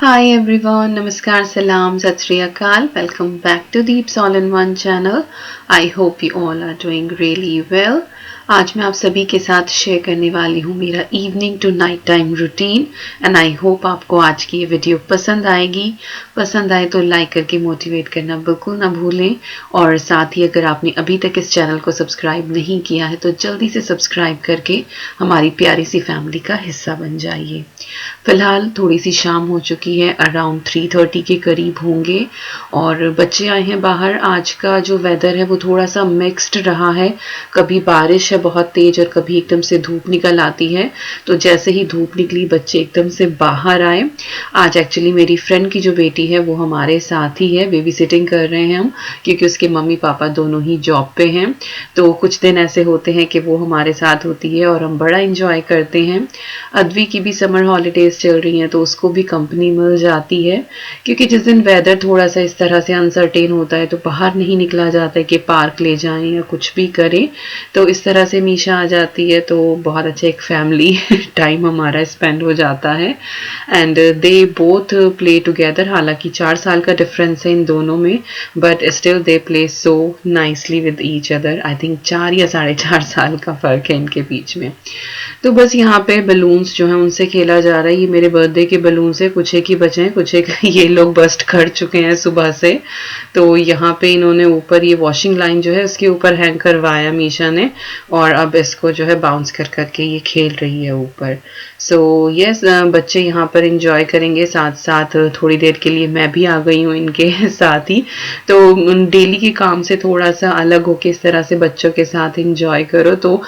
Hi everyone, Namaskar, Salam, Sat Sri Akal. Welcome back to Deeps All in One channel. I hope you all are doing really well. आज मैं आप सभी के साथ share करने वाली हूँ मेरा evening to night time routine and I hope आपको आज की ये वीडियो पसंद आएगी। पसंद आए तो लाइक करके मोटिवेट करना बिल्कुल ना भूलें और साथ ही अगर आपने अभी तक इस चैनल को सब्सक्राइब नहीं किया है तो जल्दी से सब्सक्राइब करके हमारी प्यारी सी फैमिली का हिस्सा बन जाइए। फिलहाल थोड़ी सी शाम हो चुकी है, अराउंड 3:30 के करीब होंगे और बच्चे आए हैं बाहर। आज का जो वेदर है वो थोड़ा सा मिक्स्ड रहा है, कभी बारिश बहुत तेज और कभी एकदम से धूप निकल आती है। तो जैसे ही धूप निकली बच्चे एकदम से बाहर आए। आज एक्चुअली मेरी फ्रेंड की जो बेटी है वो हमारे साथ ही है, बेबी सिटिंग कर रहे हैं हम, क्योंकि उसके मम्मी पापा दोनों ही जॉब पे हैं। तो कुछ दिन ऐसे होते हैं कि वो हमारे साथ होती है और हम बड़ा इंजॉय करते हैं। अद्वी की भी समर हॉलीडेज चल रही हैं तो उसको भी कंपनी मिल जाती है, क्योंकि जिस दिन वेदर थोड़ा सा इस तरह से अनसर्टेन होता है तो बाहर नहीं निकला जाता है कि पार्क ले जाएं या कुछ भी करें। तो इस तरह से मीशा आ जाती है तो बहुत अच्छा एक फैमिली टाइम हमारा स्पेंड हो जाता है and they both play together. हालांकि 4 साल का डिफरेंस है इन दोनों में, but still they play so nicely with each other. I think 4 या 4.5 साल का फर्क है इनके बीच में। तो बस यहाँ पे बलून्स जो है उनसे खेला जा रहा है। ये मेरे बर्थडे के बलून्स है, कुछ एक ही बचे हैं, कुछ एक ये लोग बस्ट कर चुके हैं सुबह से। तो यहाँ पे इन्होंने ऊपर ये वॉशिंग लाइन जो है उसके ऊपर हैंग करवाया मीशा ने और अब इसको जो है बाउंस कर करके ये खेल रही है ऊपर। सो यस, बच्चे यहाँ पर इंजॉय करेंगे, साथ साथ थोड़ी देर के लिए मैं भी आ गई हूँ इनके साथ ही। तो डेली के काम से थोड़ा सा अलग होके इस तरह से बच्चों के साथ इंजॉय करो तो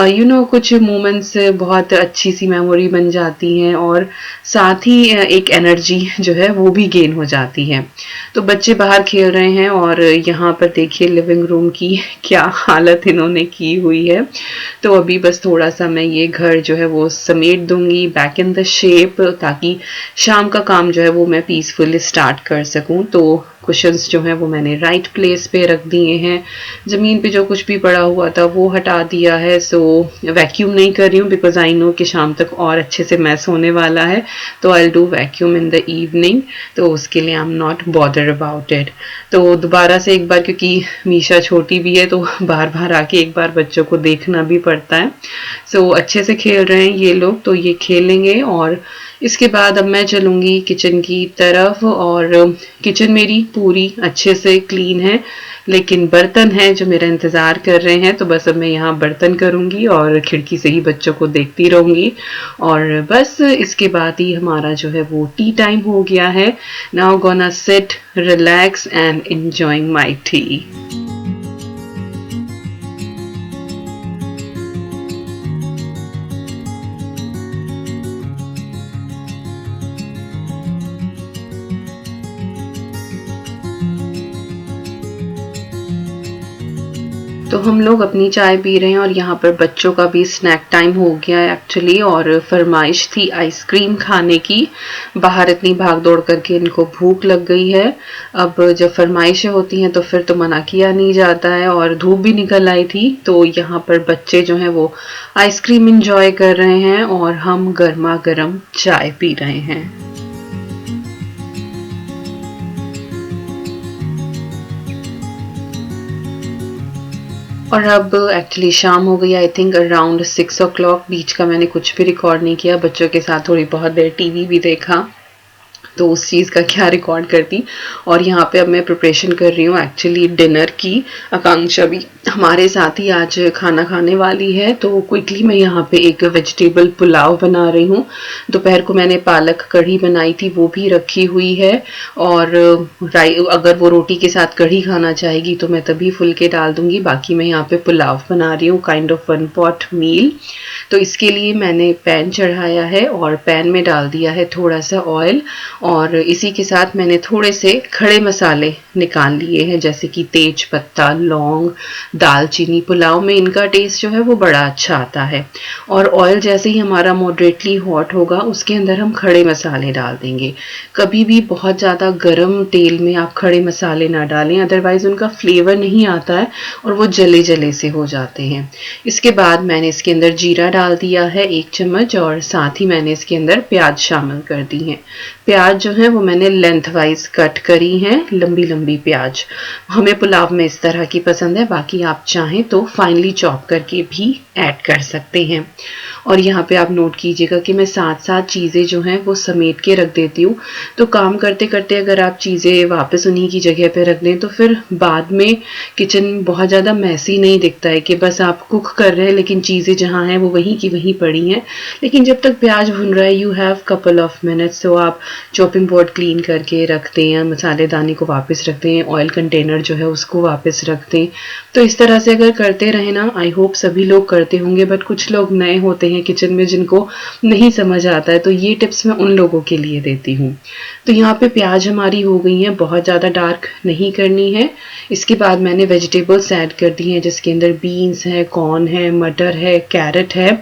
यू नो कुछ मोमेंट्स बहुत अच्छी सी मेमोरी बन जाती हैं और साथ ही एक एनर्जी जो है वो भी गेन हो जाती है। तो बच्चे बाहर खेल रहे हैं और यहाँ पर देखिए लिविंग रूम की क्या हालत इन्होंने की हुई है। तो अभी बस थोड़ा सा मैं ये घर जो है वो समेट दूंगी बैक इन द शेप, ताकि शाम का काम जो है वो मैं पीसफुली स्टार्ट कर सकूं। तो कुशन्स जो है वो मैंने राइट प्लेस पे रख दिए हैं, ज़मीन पे जो कुछ भी पड़ा हुआ था वो हटा दिया है। सो वैक्यूम नहीं कर रही हूँ बिकॉज आई नो कि शाम तक और अच्छे से मैस होने वाला है, तो I do vacuum in the evening. तो उसके लिए I am not bother about it. तो दोबारा से एक बार, क्योंकि मीशा छोटी भी है तो बार बार आके एक बार बच्चों को देखना भी पड़ता है। सो अच्छे से खेल रहे हैं ये लोग, तो ये खेलेंगे और इसके बाद अब मैं चलूँगी किचन की तरफ। और किचन मेरी पूरी अच्छे से क्लीन है, लेकिन बर्तन हैं जो मेरा इंतज़ार कर रहे हैं। तो बस अब मैं यहाँ बर्तन करूँगी और खिड़की से ही बच्चों को देखती रहूँगी और बस इसके बाद ही हमारा जो है वो टी टाइम हो गया है। Now gonna seat, relax and enjoying my T. तो हम लोग अपनी चाय पी रहे हैं और यहाँ पर बच्चों का भी स्नैक टाइम हो गया है एक्चुअली, और फरमाइश थी आइसक्रीम खाने की। बाहर इतनी भाग दौड़ करके इनको भूख लग गई है। अब जब फरमाइशें होती हैं तो फिर तो मना किया नहीं जाता है और धूप भी निकल आई थी। तो यहाँ पर बच्चे जो हैं वो आइसक्रीम इंजॉय कर रहे हैं और हम गर्मा गर्म चाय पी रहे हैं। और अब एक्चुअली शाम हो गई, आई थिंक अराउंड 6 o'clock। बीच का मैंने कुछ भी रिकॉर्ड नहीं किया, बच्चों के साथ थोड़ी बहुत देर टीवी भी देखा, तो उस चीज़ का क्या रिकॉर्ड करती। और यहाँ पे अब मैं प्रिपरेशन कर रही हूँ एक्चुअली डिनर की। आकांक्षा भी हमारे साथ ही आज खाना खाने वाली है, तो क्विकली मैं यहाँ पे एक वेजिटेबल पुलाव बना रही हूँ। दोपहर को मैंने पालक कढ़ी बनाई थी, वो भी रखी हुई है। और अगर वो रोटी के साथ कढ़ी खाना चाहेगी तो मैं तभी फुलके डाल दूंगी। बाकी मैं यहाँ पे पुलाव बना रही हूँ, काइंड ऑफ 1 pot मील। तो इसके लिए मैंने पैन चढ़ाया है और पैन में डाल दिया है थोड़ा सा ऑयल और इसी के साथ मैंने थोड़े से खड़े मसाले निकाल लिए हैं, जैसे कि तेज पत्ता, लौंग, दालचीनी। पुलाव में इनका टेस्ट जो है वो बड़ा अच्छा आता है। और ऑयल जैसे ही हमारा मॉडरेटली हॉट होगा उसके अंदर हम खड़े मसाले डाल देंगे। कभी भी बहुत ज़्यादा गर्म तेल में आप खड़े मसाले ना डालें, अदरवाइज उनका फ्लेवर नहीं आता है और वो जले जले से हो जाते हैं। इसके बाद मैंने इसके अंदर जीरा डाल दिया है 1 चम्मच और साथ ही मैंने इसके अंदर प्याज शामिल कर दी हैं। प्याज प्याज जो है वो मैंने लेंथ वाइज कट करी हैं, लंबी लंबी प्याज। हमें पुलाव में इस तरह की पसंद है, बाकी आप चाहें तो फाइनली चॉप करके भी ऐड कर सकते हैं। और यहाँ पे आप नोट कीजिएगा कि मैं साथ साथ चीज़ें जो हैं वो समेट के रख देती हूँ। तो काम करते करते अगर आप चीज़ें वापस उन्हीं की जगह पे रख दें तो फिर बाद में किचन बहुत ज़्यादा मैसी नहीं दिखता है कि बस आप कुक कर रहे हैं लेकिन चीज़ें जहाँ हैं वो वहीं की वहीं पड़ी हैं। लेकिन जब तक प्याज भुन रहा है, you have couple of minutes, तो आप चॉपिंग बोर्ड क्लीन करके रखते हैं, मसालेदानी को वापस रखते हैं, ऑयल कंटेनर जो है उसको वापस रखते हैं। तो इस तरह से अगर करते रहे ना, आई होप सभी लोग करते होंगे, बट कुछ लोग नए होते हैं किचन में जिनको नहीं समझ आता है, तो ये टिप्स मैं उन लोगों के लिए देती हूँ। तो यहाँ पे प्याज हमारी हो गई है, बहुत ज़्यादा डार्क नहीं करनी है। इसके बाद मैंने वेजिटेबल्स ऐड कर दी हैं, जिसके अंदर बीन्स है, कॉर्न है, मटर है, कैरेट है,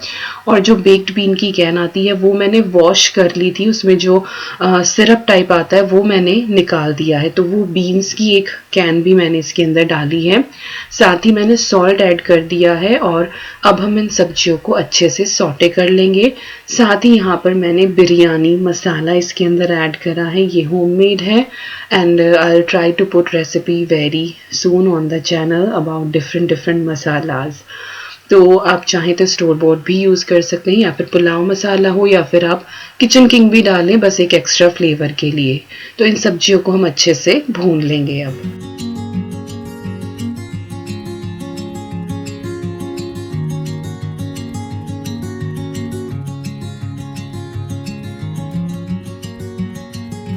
और जो बेक्ड बीन की कैन आती है वो मैंने वॉश कर ली थी। उसमें जो सिरप टाइप आता है वो मैंने निकाल दिया है, तो वो बीन्स की एक कैन भी मैंने इसके अंदर डाली है। साथ ही मैंने सॉल्ट ऐड कर दिया है और अब हम इन सब्जियों को अच्छे से सॉटे कर लेंगे। साथ ही यहाँ पर मैंने बिरयानी मसाला इसके अंदर ऐड करा है, ये होममेड है, and I will try to put recipe very soon on the channel about different masalas. तो आप चाहें तो स्टोर बॉर्ड भी यूज़ कर सकते हैं, या फिर पुलाव मसाला हो, या फिर आप किचन किंग भी डालें बस एक एक्स्ट्रा फ्लेवर के लिए। तो इन सब्जियों को हम अच्छे से भून लेंगे अब।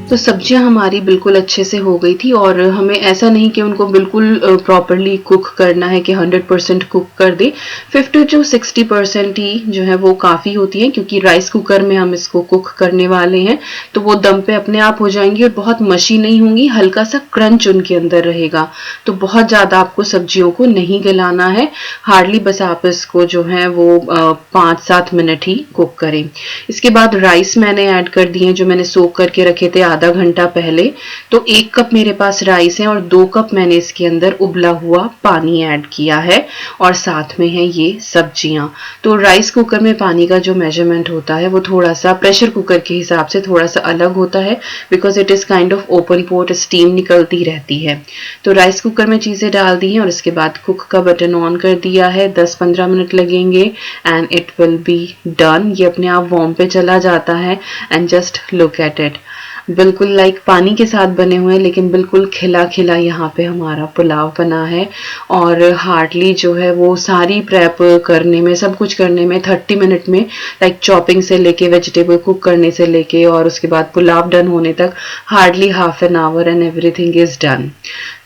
तो सब्जियां हमारी बिल्कुल अच्छे से हो गई थी, और हमें ऐसा नहीं कि उनको बिल्कुल प्रॉपरली कुक करना है कि 100% कुक कर दे। 50 to 60% ही जो है वो काफ़ी होती है, क्योंकि राइस कुकर में हम इसको कुक करने वाले हैं, तो वो दम पे अपने आप हो जाएंगी और बहुत मशी नहीं होंगी, हल्का सा क्रंच उनके अंदर रहेगा। तो बहुत ज़्यादा आपको सब्जियों को नहीं गलाना है, हार्डली बस आप इसको जो है वो 5-7 मिनट ही कुक करें। इसके बाद राइस मैंने ऐड कर दिए जो मैंने सोक करके रखे थे आधा घंटा पहले। तो 1 कप मेरे पास राइस है और 2 कप मैंने इसके अंदर उबला हुआ पानी ऐड किया है, और साथ में है ये सब्जियां। तो राइस कुकर में पानी का जो मेजरमेंट होता है वो थोड़ा सा प्रेशर कुकर के हिसाब से थोड़ा सा अलग होता है, because it is kind of open port, steam निकलती रहती है। तो राइस कुकर में चीजें डाल दी हैं और उसके बाद कुक का बटन ऑन कर दिया है। 10-15 मिनट लगेंगे and it will be done. ये अपने आप वार्म पे चला जाता है, and just look at it, बिल्कुल लाइक पानी के साथ बने हुए हैं, लेकिन बिल्कुल खिला खिला यहाँ पे हमारा पुलाव बना है। और हार्डली जो है वो सारी प्रेप करने में, सब कुछ करने में 30 मिनट में, लाइक चॉपिंग से लेके वेजिटेबल कुक करने से लेके और उसके बाद पुलाव डन होने तक hardly half an hour and everything is done.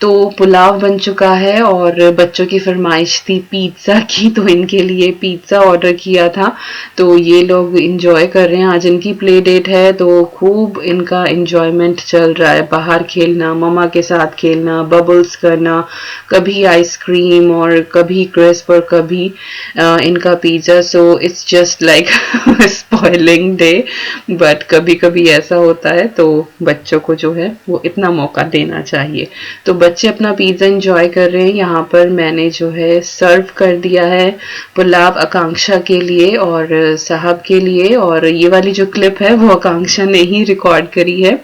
तो पुलाव बन चुका है, और बच्चों की फरमाइश थी पिज्ज़ा की, तो इनके लिए पिज्ज़ा ऑर्डर किया था। तो ये लोग इंजॉय कर रहे हैं, आज इनकी प्ले डेट है, तो खूब इनका इंजॉयमेंट चल रहा है। बाहर खेलना, मम्मा के साथ खेलना, बबल्स करना, कभी आइसक्रीम और कभी क्रिस्प और कभी इनका pizza. So it's just like spoiling day, but कभी कभी ऐसा होता है, तो बच्चों को जो है वो इतना मौका देना चाहिए। तो बच्चे अपना पिज्ज़ा एंजॉय कर रहे हैं। यहाँ पर मैंने जो है सर्व कर दिया है पुलाव आकांक्षा के लिए और साहब के लिए, और ये वाली जो क्लिप है वो आकांक्षा ने ही रिकॉर्ड करी है।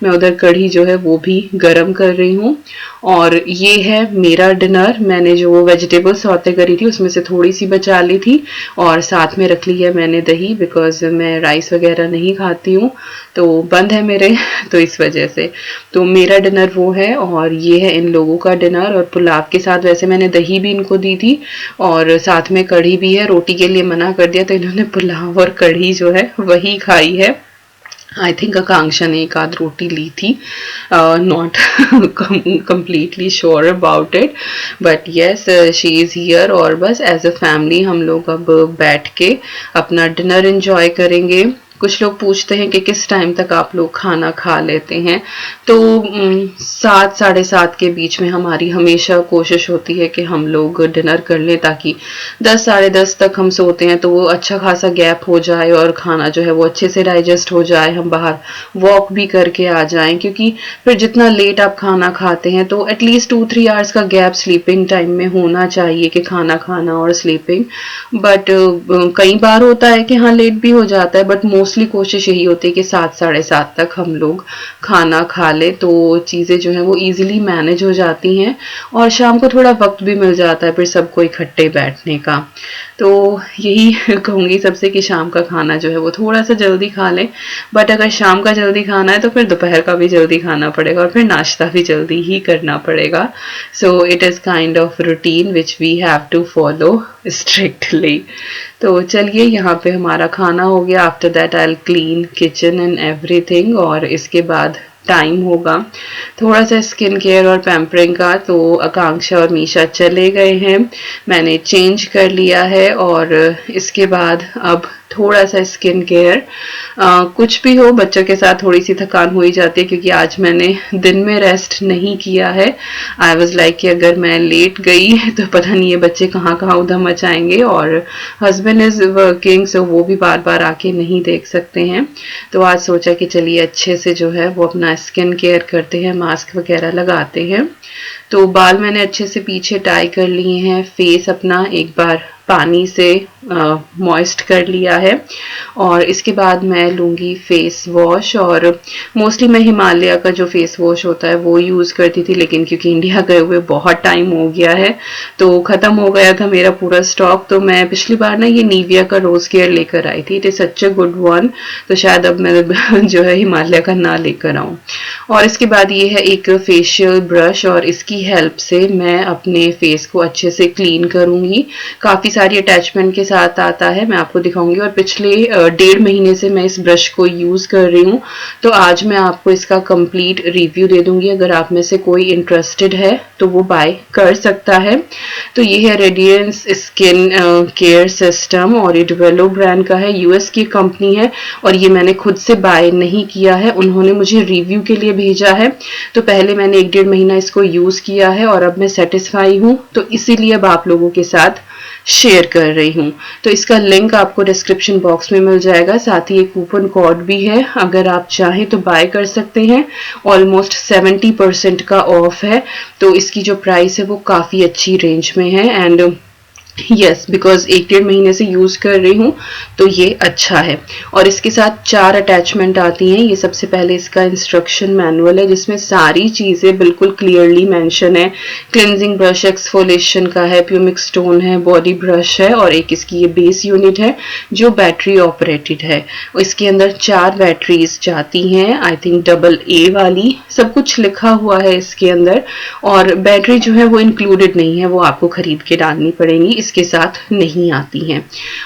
मैं उधर कढ़ी जो है वो भी गरम कर रही हूँ, और ये है मेरा डिनर। मैंने जो वो वेजिटेबल सौते करी थी उसमें से थोड़ी सी बचा ली थी, और साथ में रख ली है मैंने दही, बिकॉज मैं राइस वगैरह नहीं खाती हूँ, तो बंद है मेरे तो इस वजह से। तो मेरा डिनर वो है, और ये है इन लोगों का डिनर। और पुलाव के साथ वैसे मैंने दही भी इनको दी थी, और साथ में कढ़ी भी है। रोटी के लिए मना कर दिया, तो इन्होंने पुलाव और कढ़ी जो है वही खाई है। आई थिंक आकांक्षा ने एक आध रोटी ली थी, not completely sure about it, but yes she is here. और बस एज अ फैमिली हम लोग अब बैठ के अपना डिनर एंजॉय करेंगे। कुछ लोग पूछते हैं कि किस टाइम तक आप लोग खाना खा लेते हैं, तो 7-7:30 के बीच में हमारी हमेशा कोशिश होती है कि हम लोग डिनर कर लें, ताकि 10-10:30 तक हम सोते हैं, तो वो अच्छा खासा गैप हो जाए और खाना जो है वो अच्छे से डाइजेस्ट हो जाए, हम बाहर वॉक भी करके आ जाएं। क्योंकि फिर जितना लेट आप खाना खाते हैं तो एटलीस्ट 2-3 आवर्स का गैप स्लीपिंग टाइम में होना चाहिए, कि खाना खाना और स्लीपिंग। बट कई बार होता है कि हाँ लेट भी हो जाता है, बट मोस्ट मोस्टली कोशिश यही होती है कि 7 साढ़े 7 तक हम लोग खाना खा ले, तो चीज़ें जो है वो इजीली मैनेज हो जाती हैं और शाम को थोड़ा वक्त भी मिल जाता है फिर सबको इकट्ठे बैठने का। तो यही कहूँगी सबसे कि शाम का खाना जो है वो थोड़ा सा जल्दी खा लें, बट अगर शाम का जल्दी खाना है तो फिर दोपहर का भी जल्दी खाना पड़ेगा और फिर नाश्ता भी जल्दी ही करना पड़ेगा। So it is kind of routine which we have to follow strictly. तो चलिए, यहाँ पे हमारा खाना हो गया। After that I will clean kitchen and everything, और इसके बाद टाइम होगा थोड़ा सा स्किन केयर और पैम्परिंग का। तो आकांक्षा और मीशा चले गए हैं, मैंने चेंज कर लिया है और इसके बाद अब थोड़ा सा स्किन केयर। कुछ भी हो, बच्चों के साथ थोड़ी सी थकान हो ही जाती है क्योंकि आज मैंने दिन में रेस्ट नहीं किया है। आई वाज लाइक कि अगर मैं लेट गई तो पता नहीं ये बच्चे कहाँ कहाँ उधम मचाएंगे, और हस्बैंड इज वर्किंग सो वो भी बार बार आके नहीं देख सकते हैं। तो आज सोचा कि चलिए अच्छे से जो है वो अपना स्किन केयर करते हैं, मास्क वगैरह लगाते हैं। तो बाल मैंने अच्छे से पीछे टाई कर लिए हैं, फेस अपना एक बार पानी से मॉइस्ट कर लिया है और इसके बाद मैं लूँगी फेस वॉश। और मोस्टली मैं हिमालय का जो फेस वॉश होता है वो यूज़ करती थी, लेकिन क्योंकि इंडिया गए हुए बहुत टाइम हो गया है तो ख़त्म हो गया था मेरा पूरा स्टॉक। तो मैं पिछली बार ना ये निविया का रोज केयर लेकर आई थी, it is such a good one, तो शायद अब मैं जो है हिमालय का ना लेकर आऊँ। और इसके बाद ये है एक फेशियल ब्रश और इसकी हेल्प से मैं अपने फेस को अच्छे से क्लीन करूँगी। काफ़ी सारी अटैचमेंट के साथ आता है, मैं आपको दिखाऊंगी। और पिछले 1.5 महीने से मैं इस ब्रश को यूज़ कर रही हूँ, तो आज मैं आपको इसका कंप्लीट रिव्यू दे दूंगी। अगर आप में से कोई इंटरेस्टेड है तो वो बाय कर सकता है। तो ये है रेडियंस स्किन केयर सिस्टम और ये डेवेलो ब्रांड का है, यूएस की कंपनी है और ये मैंने खुद से बाय नहीं किया है, उन्होंने मुझे रिव्यू के लिए भेजा है। तो पहले मैंने 1.5 महीना इसको यूज़ किया है और अब मैं सेटिस्फाई हूँ, तो इसीलिए अब आप लोगों के साथ शेयर कर रही हूँ। तो इसका लिंक आपको डिस्क्रिप्शन बॉक्स में मिल जाएगा, साथ ही एक कूपन कोड भी है, अगर आप चाहें तो बाय कर सकते हैं। ऑलमोस्ट 70% का ऑफ है, तो इसकी जो प्राइस है वो काफ़ी अच्छी रेंज में है। एंड यस, बिकॉज 1.5 महीने से यूज़ कर रही हूँ तो ये अच्छा है। और इसके साथ 4 अटैचमेंट आती हैं। ये सबसे पहले इसका इंस्ट्रक्शन मैनुअल है जिसमें सारी चीज़ें बिल्कुल क्लियरली मेंशन है। क्लिनजिंग ब्रश एक्सफोलिएशन का है, प्यूमिक स्टोन है, बॉडी ब्रश है और एक इसकी ये बेस यूनिट है जो बैटरी ऑपरेटेड है। इसके अंदर 4 बैटरीज जाती हैं, आई थिंक AA वाली, सब कुछ लिखा हुआ है इसके अंदर। और बैटरी जो है वो इंक्लूडेड नहीं है, वो आपको खरीद के डालनी पड़ेगी, इसके साथ नहीं आती हैं।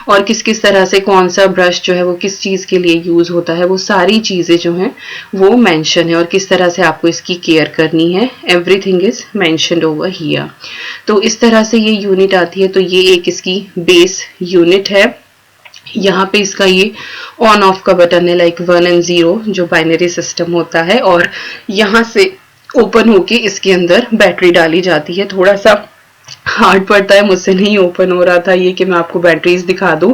और किस किस तरह से कौन सा ब्रश जो है वो किस चीज़ के लिए यूज़ होता है, वो सारी चीज़ें जो हैं वो मेंशन है और किस तरह से आपको इसकी केयर करनी है, everything is mentioned over here. तो इस तरह से ये यूनिट आती है। तो ये एक इसकी बेस यूनिट है, यहाँ पे इसका ये ऑन ऑफ का बटन है, लाइक 1 और 0 जो बाइनरी सिस्टम होता है, और यहाँ से ओपन होके इसके अंदर बैटरी डाली जाती है। थोड़ा सा हार्ड पड़ता है, मुझसे नहीं ओपन हो रहा था ये कि मैं आपको बैटरीज दिखा दूं,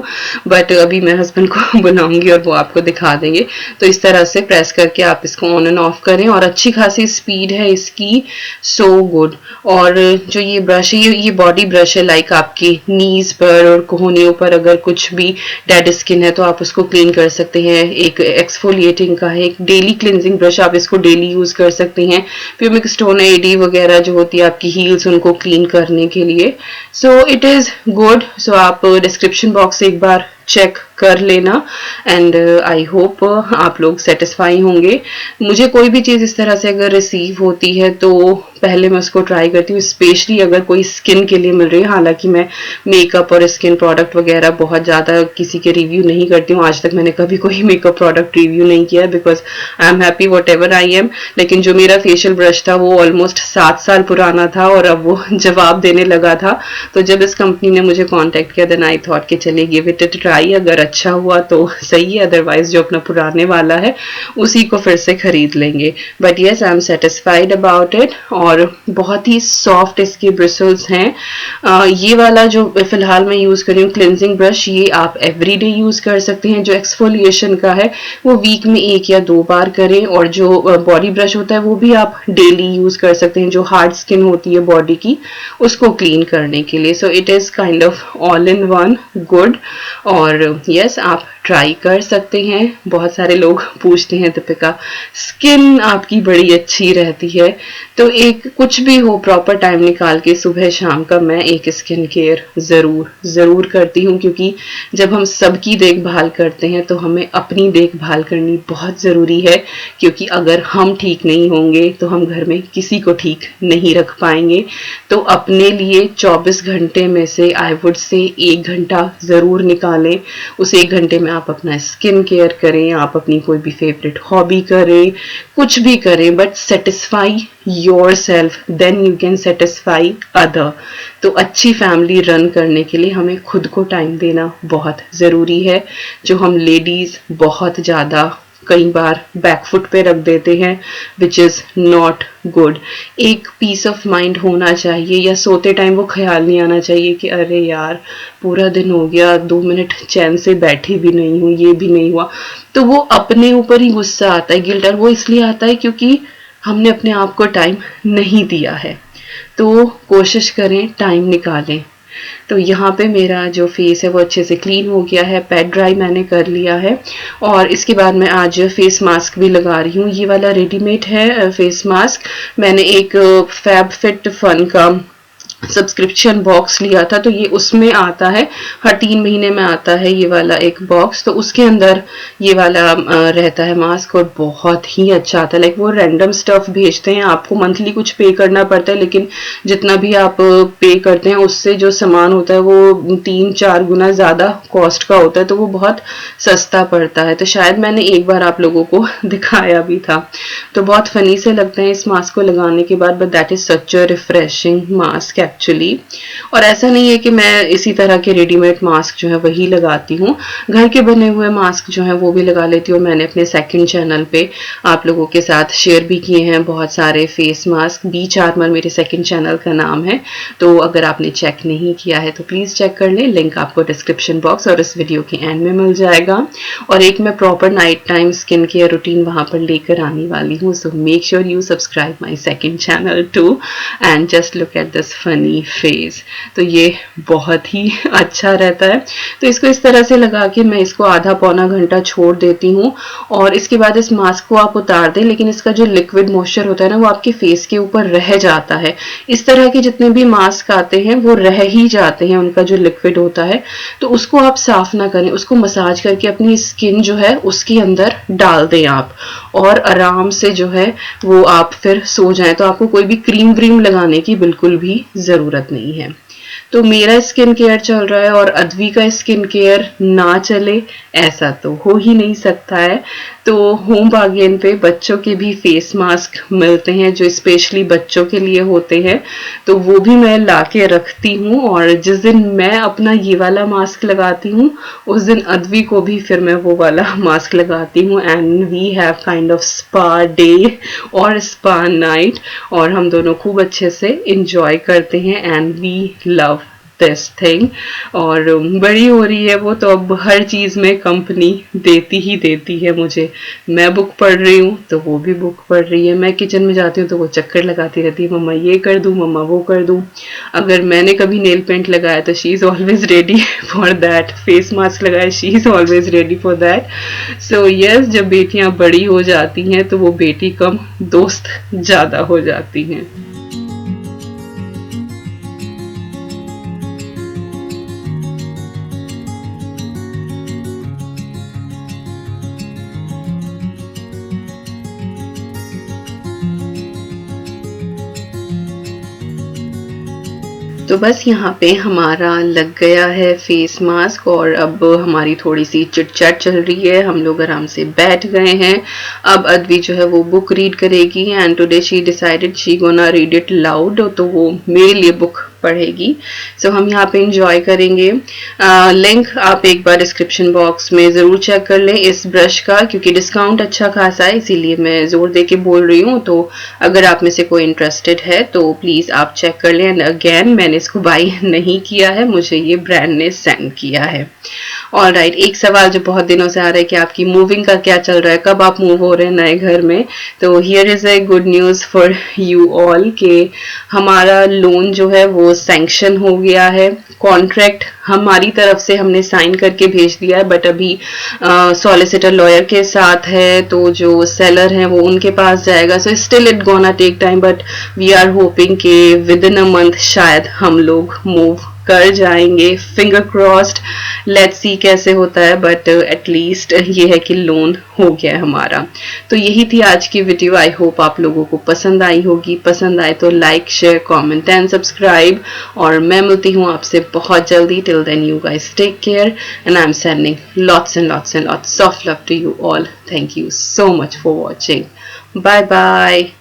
बट अभी मैं हस्बैंड को बुलाऊंगी और वो आपको दिखा देंगे। तो इस तरह से प्रेस करके आप इसको ऑन एंड ऑफ करें और अच्छी खासी स्पीड है इसकी, सो गुड। और जो ये ब्रश है ये बॉडी ब्रश है, लाइक आपकी नीज पर और कोहनियों पर अगर कुछ भी डेड स्किन है तो आप उसको क्लीन कर सकते हैं। एक एक्सफोलिएटिंग का है, एक डेली क्लिनजिंग ब्रश, आप इसको डेली यूज कर सकते हैं। प्यूमिक स्टोन एडी वगैरह जो होती है आपकी हील्स, उनको क्लीन करने के लिए। So it is good. So आप डिस्क्रिप्शन बॉक्स से एक बार चेक कर लेना एंड आई होप आप लोग सेटिस्फाई होंगे। मुझे कोई भी चीज़ इस तरह से अगर रिसीव होती है तो पहले मैं उसको ट्राई करती हूँ, स्पेशली अगर कोई स्किन के लिए मिल रही है। हालांकि मैं मेकअप और स्किन प्रोडक्ट वगैरह बहुत ज़्यादा किसी के रिव्यू नहीं करती हूँ, आज तक मैंने कभी कोई मेकअप प्रोडक्ट रिव्यू नहीं किया है, because I am happy what ever I am. लेकिन जो मेरा फेशियल ब्रश था वो ऑलमोस्ट 7 साल पुराना था और अब वो जवाब देने लगा था। तो जब इस कंपनी ने मुझे कॉन्टेक्ट किया देन आई थॉट कि चलिए गिव इट अ ट्राई, अगर अच्छा हुआ तो सही है, अदरवाइज जो अपना पुराने वाला है उसी को फिर से खरीद लेंगे। But yes, I am satisfied about it. और बहुत ही सॉफ्ट इसके ब्रिसल्स हैं। ये वाला जो फिलहाल मैं यूज कर रही हूँ क्लिनजिंग ब्रश, ये आप एवरीडे यूज कर सकते हैं। जो एक्सफोलिएशन का है वो वीक में 1 या 2 बार करें, और जो बॉडी ब्रश होता है वो भी आप डेली यूज कर सकते हैं, जो हार्ड स्किन होती है बॉडी की उसको क्लीन करने के लिए। So it is kind of all in one good. और और यस, आप ट्राई कर सकते हैं। बहुत सारे लोग पूछते हैं दीपिका स्किन आपकी बड़ी अच्छी रहती है, तो एक कुछ भी हो प्रॉपर टाइम निकाल के सुबह शाम का मैं एक स्किन केयर ज़रूर करती हूँ, क्योंकि जब हम सबकी देखभाल करते हैं तो हमें अपनी देखभाल करनी बहुत ज़रूरी है, क्योंकि अगर हम ठीक नहीं होंगे तो हम घर में किसी को ठीक नहीं रख पाएंगे। तो अपने लिए 24 घंटे में से आई वुड से 1 घंटा ज़रूर निकालें। उस 1 घंटे में आप अपना स्किन केयर करें, आप अपनी कोई भी फेवरेट हॉबी करें, कुछ भी करें, but satisfy your self then you can satisfy other. तो अच्छी फैमिली रन करने के लिए हमें खुद को टाइम देना बहुत ज़रूरी है, जो हम लेडीज़ बहुत ज़्यादा कई बार बैकफुट पे रख देते हैं, विच इज़ नॉट गुड। एक पीस ऑफ माइंड होना चाहिए, या सोते टाइम वो ख्याल नहीं आना चाहिए कि अरे यार पूरा दिन हो गया, 2 मिनट चैन से बैठी भी नहीं हूँ, ये भी नहीं हुआ। तो वो अपने ऊपर ही गुस्सा आता है, गिल्ट, और वो इसलिए आता है क्योंकि हमने अपने आप को टाइम नहीं दिया है। तो कोशिश करें, टाइम निकालें। तो यहाँ पे मेरा जो फेस है वो अच्छे से क्लीन हो गया है, पैड ड्राई मैंने कर लिया है, और इसके बाद मैं आज फेस मास्क भी लगा रही हूँ। ये वाला रेडीमेड है फेस मास्क, मैंने एक फैब फिट फन का सब्सक्रिप्शन बॉक्स लिया था, तो ये उसमें आता है, हर 3 महीने में आता है ये वाला एक बॉक्स, तो उसके अंदर ये वाला रहता है मास्क, और बहुत ही अच्छा आता है। लाइक वो रैंडम स्टफ भेजते हैं, आपको मंथली कुछ पे करना पड़ता है, लेकिन जितना भी आप पे करते हैं उससे जो सामान होता है वो 3-4 गुना ज़्यादा कॉस्ट का होता है, तो वो बहुत सस्ता पड़ता है। तो शायद मैंने एक बार आप लोगों को दिखाया भी था। तो बहुत फनी से लगते हैं इस मास्क को लगाने के बाद, but that is such a refreshing mask actually. और ऐसा नहीं है कि मैं इसी तरह के रेडीमेड मास्क जो है वही लगाती हूँ, घर के बने हुए मास्क जो है वो भी लगा लेती हूँ। मैंने अपने सेकंड चैनल पे आप लोगों के साथ शेयर भी किए हैं बहुत सारे फेस मास्क। बीच आर्मर मेरे सेकंड चैनल का नाम है, तो अगर आपने चेक नहीं किया है तो प्लीज चेक कर लें, लिंक आपको डिस्क्रिप्शन बॉक्स और इस वीडियो के एंड में मिल जाएगा। और एक मैं proper night time skin care routine वहां पर लेकर आने वाली हूँ, so make sure you subscribe my second channel too and just look at this funny face. तो ये बहुत ही अच्छा रहता है। तो इसको इस तरह से लगा के मैं इसको आधा पौना घंटा छोड़ देती हूँ, और इसके बाद इस मास्क को आप उतार दें, लेकिन इसका जो लिक्विड मॉइस्चर होता है ना वो आपके फेस के ऊपर रह जाता है। इस तरह के जितने भी मास्क आते हैं वो रह ही जाते हैं, उनका जो लिक्विड होता है, तो उसको आप साफ ना करें, उसको मसाज करके अपनी स्किन जो है उसके अंदर डाल दें आप, और आराम से जो है वो आप फिर सो जाएं। तो आपको कोई भी क्रीम व्रीम लगाने की बिल्कुल भी जरूरत नहीं है। तो मेरा स्किन केयर चल रहा है और अद्वी का स्किन केयर ना चले ऐसा तो हो ही नहीं सकता है। तो होम बार्गेन पे बच्चों के भी फेस मास्क मिलते हैं जो स्पेशली बच्चों के लिए होते हैं, तो वो भी मैं ला के रखती हूँ, और जिस दिन मैं अपना ये वाला मास्क लगाती हूँ उस दिन अद्वी को भी फिर मैं वो वाला मास्क लगाती हूँ, and we have kind of spa day और स्पा नाइट, और हम दोनों खूब अच्छे से इंजॉय करते हैं and we love this thing. और बड़ी हो रही है वो, तो अब हर चीज में कंपनी देती ही देती है मुझे। मैं बुक पढ़ रही हूँ तो वो भी बुक पढ़ रही है, मैं किचन में जाती हूँ तो वो चक्कर लगाती रहती है, मम्मा ये कर दूँ, मम्मा वो कर दूँ। अगर मैंने कभी नेल पेंट लगाया तो she is always ready for that, face mask लगाया she is always ready for that. So yes, जब बेटियां बड़ी हो जाती हैं तो वो बेटी कम दोस्त ज्यादा हो जाती हैं। तो बस यहाँ पे हमारा लग गया है फेस मास्क, और अब हमारी थोड़ी सी चिट चैट चल रही है, हम लोग आराम से बैठ गए हैं। अब अद्वी जो है वो बुक रीड करेगी, and today she decided she gonna read it loud, तो वो मेरे लिए बुक पढ़ेगी। सो हम यहाँ पे इंजॉय करेंगे। लिंक आप एक बार डिस्क्रिप्शन बॉक्स में ज़रूर चेक कर लें इस ब्रश का, क्योंकि डिस्काउंट अच्छा खासा है, इसीलिए मैं ज़ोर दे के बोल रही हूँ। तो अगर आप में से कोई इंटरेस्टेड है तो प्लीज़ आप चेक कर लें। एंड अगेन मैंने इसको बाई नहीं किया है, मुझे ये ब्रांड ने सेंड किया है। ऑल राइट, एक सवाल जो बहुत दिनों से आ रहा है कि आपकी मूविंग का क्या चल रहा है, कब आप मूव हो रहे हैं नए घर में। तो here is a good news for you all कि हमारा लोन जो है वो सैंक्शन हो गया है। कॉन्ट्रैक्ट हमारी तरफ से हमने साइन करके भेज दिया है, बट अभी सॉलिसिटर लॉयर के साथ है, तो जो सेलर हैं वो उनके पास जाएगा। So still it gonna take time, but we are hoping कि विद इन अ मंथ शायद हम लोग मूव कर जाएंगे। फिंगर क्रॉस्ड, लेट्स सी कैसे होता है, बट एटलीस्ट ये है कि लोन हो गया है हमारा। तो यही थी आज की वीडियो। आई होप आप लोगों को पसंद आई होगी। पसंद आए तो like, share, comment and subscribe. और मैं मिलती हूँ आपसे बहुत जल्दी। Till then you guys take care and I am sending lots and lots and lots of love to you all. Thank you so much for watching. Bye bye.